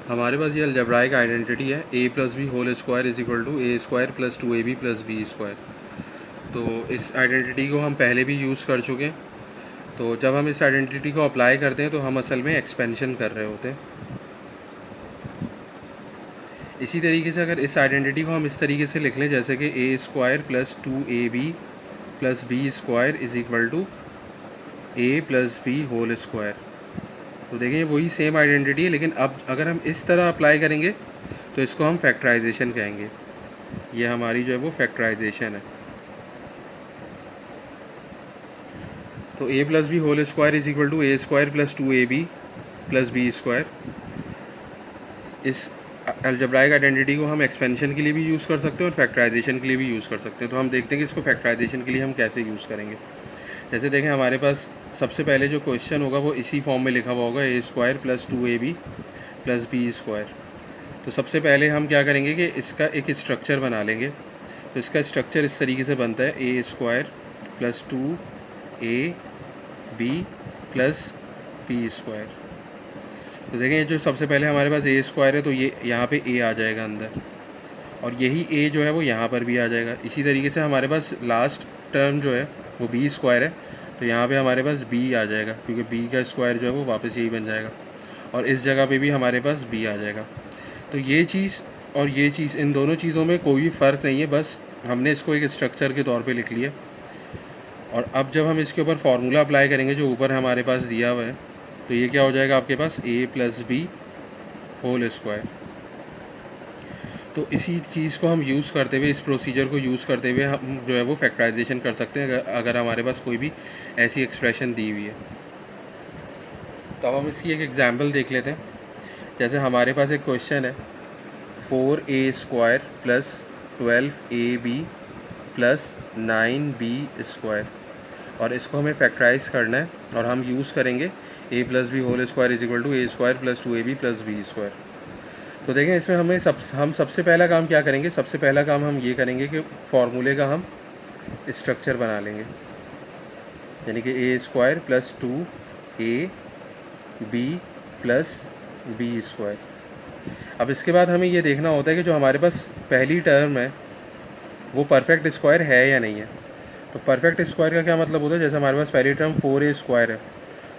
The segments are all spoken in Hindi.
हमारे पास ये अलजेब्राइक आइडेंटिटी है a plus B whole square is equal to A square plus 2ab plus B square. तो इस आइडेंटिटी को हम पहले भी यूज़ कर चुके हैं। तो जब हम इस आइडेंटिटी को अप्लाई करते हैं तो हम असल में एक्सपेंशन कर रहे होते हैं। इसी तरीके से अगर इस आइडेंटिटी को हम इस तरीके से लिख लें जैसे कि a square plus 2ab plus B square is equal to a plus B whole square. तो देखिए वही सेम आइडेंटिटी है, लेकिन अब अगर हम इस तरह अप्लाई करेंगे तो इसको हम फैक्टराइजेशन कहेंगे। ये हमारी जो है वो फैक्टराइजेशन है। तो a plus B whole square is equal to A square plus 2ab plus B square. इस अलजेब्राइक आइडेंटिटी को हम एक्सपेंशन के लिए भी यूज़ कर सकते हैं और फैक्टराइजेशन के लिए भी यूज़ कर सकते हैं। तो हम देखते हैं कि इसको फैक्टराइजेशन के लिए हम कैसे यूज़ करेंगे। जैसे देखें हमारे पास सबसे पहले जो क्वेश्चन होगा वो इसी फॉर्म में लिखा हुआ होगा a square plus 2ab plus B square. तो सबसे पहले हम क्या करेंगे कि इसका एक स्ट्रक्चर बना लेंगे। तो इसका स्ट्रक्चर इस तरीके से बनता है a square plus 2ab plus B square. तो देखें जो सबसे पहले हमारे पास ए स्क्वायर है तो ये यहाँ पे ए आ जाएगा अंदर, और यही ए जो है वो यहाँ पर भी आ जाएगा। इसी तरीके से हमारे पास लास्ट टर्म जो है वो बी स्क्वायर है, तो यहाँ पे हमारे पास बी आ जाएगा क्योंकि बी का स्क्वायर जो है वो वापस यही बन जाएगा, और इस जगह पे भी हमारे पास बी आ जाएगा। तो ये चीज़ और ये चीज़, इन दोनों चीज़ों में कोई भी फ़र्क नहीं है, बस हमने इसको एक स्ट्रक्चर के तौर पे लिख लिया। और अब जब हम इसके ऊपर फार्मूला अप्लाई करेंगे जो ऊपर हमारे पास दिया हुआ है, तो ये क्या हो जाएगा आपके पास ए प्लस बी होल स्क्वायर। तो इसी चीज़ को हम यूज़ करते हुए, इस प्रोसीजर को यूज़ करते हुए हम जो है वो फैक्टराइजेशन कर सकते हैं अगर हमारे पास कोई भी ऐसी एक्सप्रेशन दी हुई है। तो अब हम इसकी एक एग्जांपल देख लेते हैं। जैसे हमारे पास एक क्वेश्चन है 4a square plus 12ab plus 9b square, और इसको हमें फैक्टराइज करना है और हम यूज़ करेंगे a plus B whole square is equal to A square plus 2ab plus B square. तो देखें इसमें हम सबसे पहला काम क्या करेंगे, सबसे पहला काम हम ये करेंगे कि फार्मूले का हम स्ट्रक्चर बना लेंगे, यानी कि a square plus 2ab plus B square. अब इसके बाद हमें ये देखना होता है कि जो हमारे पास पहली टर्म है वो परफेक्ट स्क्वायर है या नहीं है। तो परफेक्ट स्क्वायर का क्या मतलब होता है, जैसे हमारे पास पहली टर्म 4a स्क्वायर है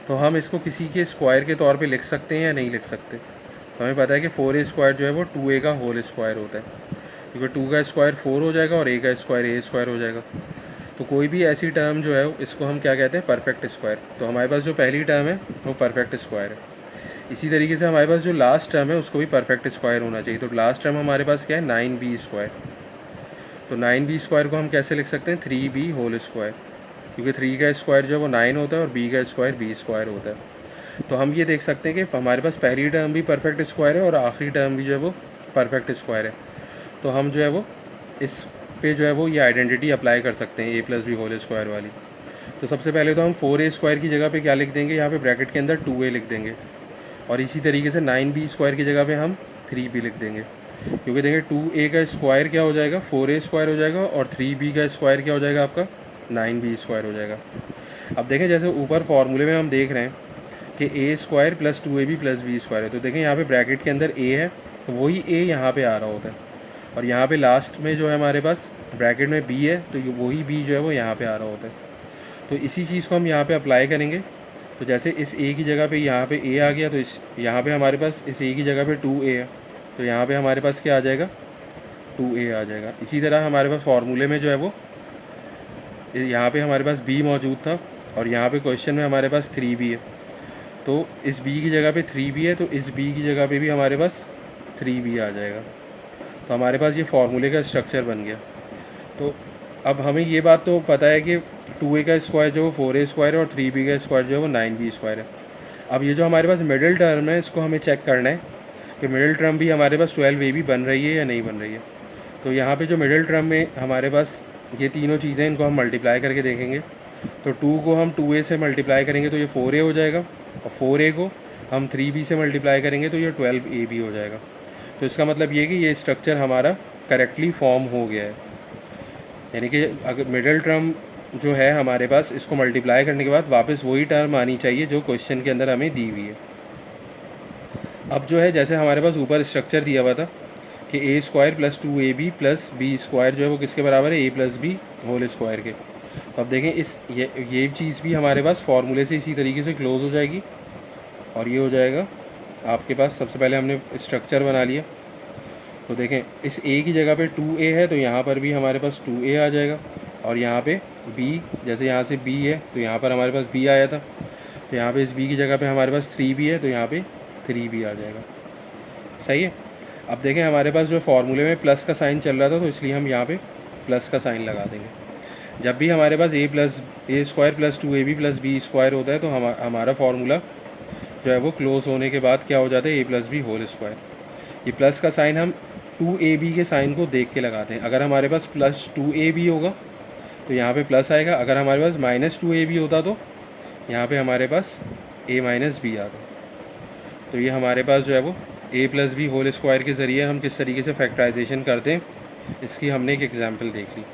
तो हम इसको किसी के स्क्वायर के तौर पे लिख सकते हैं या नहीं लिख सकते। तो हमें पता है कि 4a स्क्वायर जो है वो 2a का होल स्क्वायर होता है, क्योंकि 2 का स्क्वायर 4 हो जाएगा और a का स्क्वायर a स्क्वायर हो जाएगा। तो कोई भी ऐसी टर्म जो है इसको हम क्या कहते हैं, परफेक्ट स्क्वायर। तो हमारे पास जो पहली टर्म है वो परफेक्ट स्क्वायर है। इसी तरीके से हमारे पास जो लास्ट टर्म है उसको भी परफेक्ट स्क्वायर होना चाहिए। तो लास्ट टर्म हमारे पास क्या है, 9b स्क्वायर। तो 9b स्क्वायर को हम कैसे लिख सकते हैं, 3b होल स्क्वायर, क्योंकि 3 का स्क्वायर जो है वो 9 होता है और b का स्क्वायर b स्क्वायर होता है। तो हम ये देख सकते हैं कि हमारे पास पहली टर्म भी परफेक्ट स्क्वायर है और आखिरी टर्म भी जो है वो परफेक्ट स्क्वायर है। तो हम जो है वो इस पे जो है वो ये आइडेंटिटी अप्लाई कर सकते हैं ए प्लस बी होल स्क्वायर वाली। तो सबसे पहले तो हम 4a स्क्वायर की जगह पे क्या लिख देंगे, यहाँ पे ब्रैकेट के अंदर 2a लिख देंगे, और इसी तरीके से 9b स्क्वायर की जगह पे हम 3b लिख देंगे, क्योंकि देखिए 2a का स्क्वायर क्या हो जाएगा, 4a स्क्वायर हो जाएगा, और 3b का स्क्वायर क्या हो जाएगा आपका, 9b स्क्वायर हो जाएगा। अब देखें जैसे ऊपर फार्मूले में हम देख रहे हैं कि a square plus 2ab plus B square है, तो देखें यहाँ पे ब्रैकेट के अंदर a है तो वही a यहाँ पे आ रहा होता है, और यहाँ पे लास्ट में जो है हमारे पास ब्रैकेट में b है तो वही b जो है वो यहाँ पे आ रहा होता है। तो इसी चीज़ को हम यहाँ पे अप्लाई करेंगे। तो जैसे इस a की जगह पे यहाँ पे a आ गया, तो इस यहाँ पे हमारे पास इस a की जगह पे 2a है, तो यहाँ पे हमारे पास क्या आ जाएगा, 2a आ जाएगा। इसी तरह हमारे पास फार्मूले में जो है वो यहाँ पे हमारे पास b मौजूद था और यहाँ पे क्वेश्चन में हमारे पास 3b है, तो इस b की जगह पे 3b है, तो इस b की जगह पे भी हमारे पास 3b आ जाएगा। तो हमारे पास ये फार्मूले का स्ट्रक्चर बन गया। तो अब हमें ये बात तो पता है कि 2a का स्क्वायर जो है 4a स्क्वायर है और 3b का स्क्वायर जो है वो 9b स्क्वायर है। अब ये जो हमारे पास मिडिल टर्म है इसको हमें चेक करना है कि मिडिल टर्म भी हमारे पास 12ab बन रही है या नहीं बन रही है। तो यहाँ पे जो मिडिल टर्म में हमारे पास ये तीनों चीज़ें, इनको हम मल्टीप्लाई करके देखेंगे। तो 2 को हम 2a से मल्टीप्लाई करेंगे तो ये 4a हो जाएगा, और 4a को हम 3b से मल्टीप्लाई करेंगे तो ये 12ab हो जाएगा। तो इसका मतलब ये कि ये स्ट्रक्चर हमारा करेक्टली फॉर्म हो गया है, यानी कि अगर मिडिल टर्म जो है हमारे पास, इसको मल्टीप्लाई करने के बाद वापस वही टर्म आनी चाहिए जो क्वेश्चन के अंदर हमें दी हुई है। अब जो है जैसे हमारे पास ऊपर स्ट्रक्चर दिया हुआ था कि a square plus 2ab plus B square जो है वो किसके बराबर है, a plus B whole square के। तो अब देखें ये चीज़ भी हमारे पास फार्मूले से इसी तरीके से क्लोज हो जाएगी और ये हो जाएगा आपके पास। सबसे पहले हमने स्ट्रक्चर बना लिया, तो देखें इस a की जगह पे 2a है तो यहाँ पर भी हमारे पास 2a आ जाएगा, और यहाँ पे b, जैसे यहाँ से b है तो यहाँ पर हमारे पास b आया था, तो यहाँ पे इस b की जगह पे हमारे पास 3b है तो यहाँ पे 3b आ जाएगा। सही है। अब देखें हमारे पास जो फार्मूले में प्लस का साइन चल रहा था तो इसलिए हम यहाँ पे प्लस का साइन लगा देंगे। जब भी हमारे पास a square plus 2ab plus B square होता है तो हमारा फार्मूला जो है वो क्लोज होने के बाद क्या हो जाता है, a plus B whole square. ये प्लस का साइन हम 2ab के साइन को देख के लगाते हैं। अगर हमारे पास प्लस 2ab होगा तो यहाँ पे प्लस आएगा, अगर हमारे पास माइनस 2ab होता तो यहाँ पे हमारे पास a माइनस बी आता। तो ये हमारे पास जो है वो ए प्लस बी होल स्क्वायर के ज़रिए हम किस तरीके से फैक्टराइजेशन करते हैं इसकी हमने एक एग्जांपल देख ली।